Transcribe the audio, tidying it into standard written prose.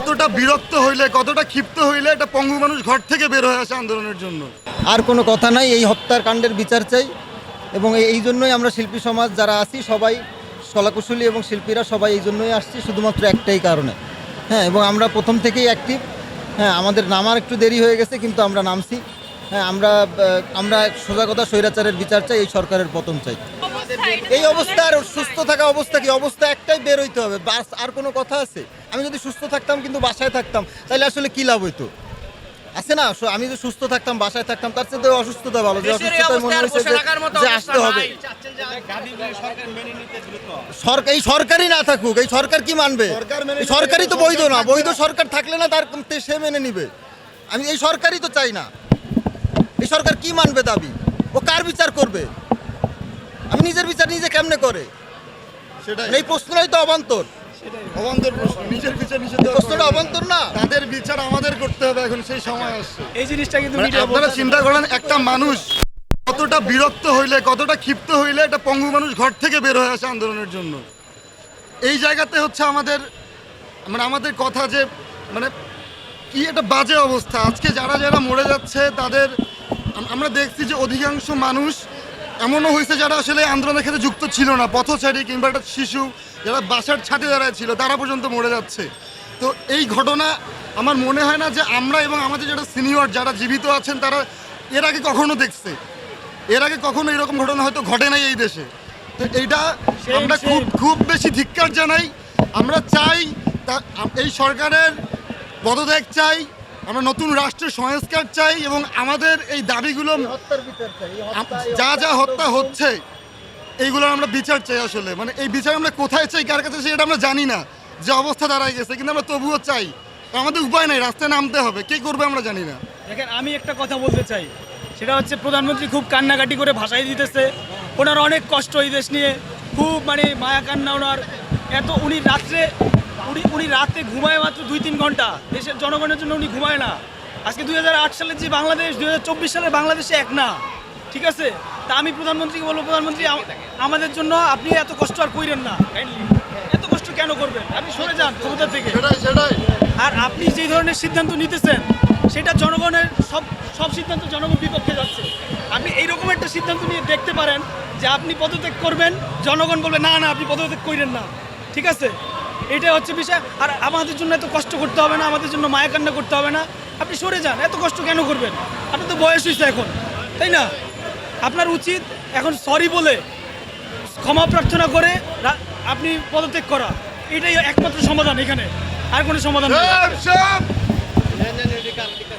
কতটা বিরক্ত হইলে, কতটা ক্ষিপ্ত হইলে একটা পঙ্গু মানুষ ঘর থেকে বের হয়ে আসে আন্দোলনের জন্য। আর কোনো কথা নাই, এই হত্যার কাণ্ডের বিচার চাই। এবং এই জন্যই আমরা শিল্পী সমাজ যারা আছি সবাই, কলাকুশলী এবং শিল্পীরা সবাই এই জন্যই আসছি, শুধুমাত্র একটাই কারণে। হ্যাঁ, এবং আমরা প্রথম থেকেই অ্যাক্টিভ। হ্যাঁ, আমাদের নামার একটু দেরি হয়ে গেছে, কিন্তু আমরা নামছি। হ্যাঁ, আমরা সোজা কথা স্বৈরাচারের বিচার চাই, এই সরকারের পতন চাই। এই অবস্থার সুস্থ থাকা অবস্থা কি? অবস্থা একটাই, বের হইতে হবে, বাস। আর কোনো কথা আছে? আমি যদি সুস্থ থাকতাম কিন্তু বাসায় থাকতাম, তাহলে আসলে কী লাভ হইতো? আছে না, আমি যদি সুস্থ থাকতাম বাসায় থাকতাম, তার চেয়ে অসুস্থতা ভালো। যে অসুস্থতায় মনে হয়েছে যে আসতে হবে, এই সরকারই না থাকুক, এই সরকার কি মানবে? সরকারই তো বৈধ না, বৈধ সরকার থাকলে না তার সে মেনে নিবে। আমি এই সরকারই তো চাই না। এই সরকার কি মানবে দাবি? ও কার বিচার করবে? আমি নিজের বিচার নিজে কেমনে করে? সেটাই এই প্রশ্নটাই তো অবান্তর। অবান্তর প্রশ্ন, নিজের বিচার নিজের প্রশ্নটা অবান্তর না? তাদের বিচার আমাদের করতে হবে, এখন সেই সময় আসছে। এই জিনিসটা কিন্তু আপনারা চিন্তা করেন, একটা মানুষ কতটা বিরক্ত হইলে, কতটা ক্ষিপ্ত হইলে একটা পঙ্গু মানুষ ঘর থেকে বের হয়ে আসে আন্দোলনের জন্য। এই জায়গাতে হচ্ছে আমাদের কথা যে কি একটা বাজে অবস্থা। আজকে যারা মরে যাচ্ছে তাদের আমরা দেখছি যে অধিকাংশ মানুষ এমনও হয়েছে যারা আসলে আন্দোলনের ক্ষেত্রে যুক্ত ছিল না, পথচারী কিংবা একটা শিশু যারা বাসার ছাদে দাঁড়ায় ছিল, তারা পর্যন্ত মরে যাচ্ছে। তো এই ঘটনা আমার মনে হয় না যে আমরা এবং আমাদের যারা সিনিয়র যারা জীবিত আছেন তারা এর আগে কখনো দেখছে। এর আগে কখনো এরকম ঘটনা হয়তো ঘটে নাই এই দেশে। তো এইটা আমরা খুব বেশি ধিক্কার জানাই। আমরা চাই এই সরকারের পদত্যাগ চাই, আমরা নতুন রাষ্ট্রের সংস্কার চাই এবং আমাদের এই দাবিগুলো, যা হত্যা হচ্ছে এইগুলোর আমরা বিচার চাই। আসলে এই বিচার আমরা কোথায় চাই, কার কাছে সেটা আমরা জানি না, যে অবস্থা দাঁড়ায় গেছে, কিন্তু আমরা তবুও চাই। আমাদের উপায় নাই, রাস্তায় নামতে হবে, কে করবে আমরা জানি না। দেখেন, আমি একটা কথা বলতে চাই, সেটা হচ্ছে প্রধানমন্ত্রী খুব কান্নাকাটি করে ভাষাই দিতেছে। ওনার অনেক কষ্ট এই দেশ নিয়ে, খুব মায়া কান্না ওনার। উনি রাতে ঘুমায় মাত্র 2-3 ঘন্টা, দেশের জনগণের জন্য উনি ঘুমায় না। আজকে 2008 সালের যে বাংলাদেশ, 2024 সালের বাংলাদেশে এক না, ঠিক আছে? তা আমি প্রধানমন্ত্রীকে বলবো, প্রধানমন্ত্রী আমাদের জন্য আপনি এত কষ্ট আর কইরেন না, এত কষ্ট কেন করবেন? আপনি সরে যান ক্ষমতা থেকে। আর আপনি যে ধরনের সিদ্ধান্ত নিতেছেন সেটা জনগণের সব সিদ্ধান্ত জনগণ বিপক্ষে যাচ্ছে। আপনি এইরকম একটা সিদ্ধান্ত নিয়ে দেখতে পারেন যে আপনি পদত্যাগ করবেন, জনগণ বলবে না আপনি পদত্যাগ করেন না, ঠিক আছে? এটাই হচ্ছে বিষয়। আর আমাদের জন্য এত কষ্ট করতে হবে না, আমাদের জন্য মায়া কান্না করতে হবে না, আপনি সরে যান। এত কষ্ট কেন করবেন? আপনি তো বয়স হয়েছে এখন, তাই না? আপনার উচিত এখন সরি বলে ক্ষমা প্রার্থনা করে আপনি পদত্যাগ করা, এটাই একমাত্র সমাধান। এখানে আর কোনো সমাধান নেই।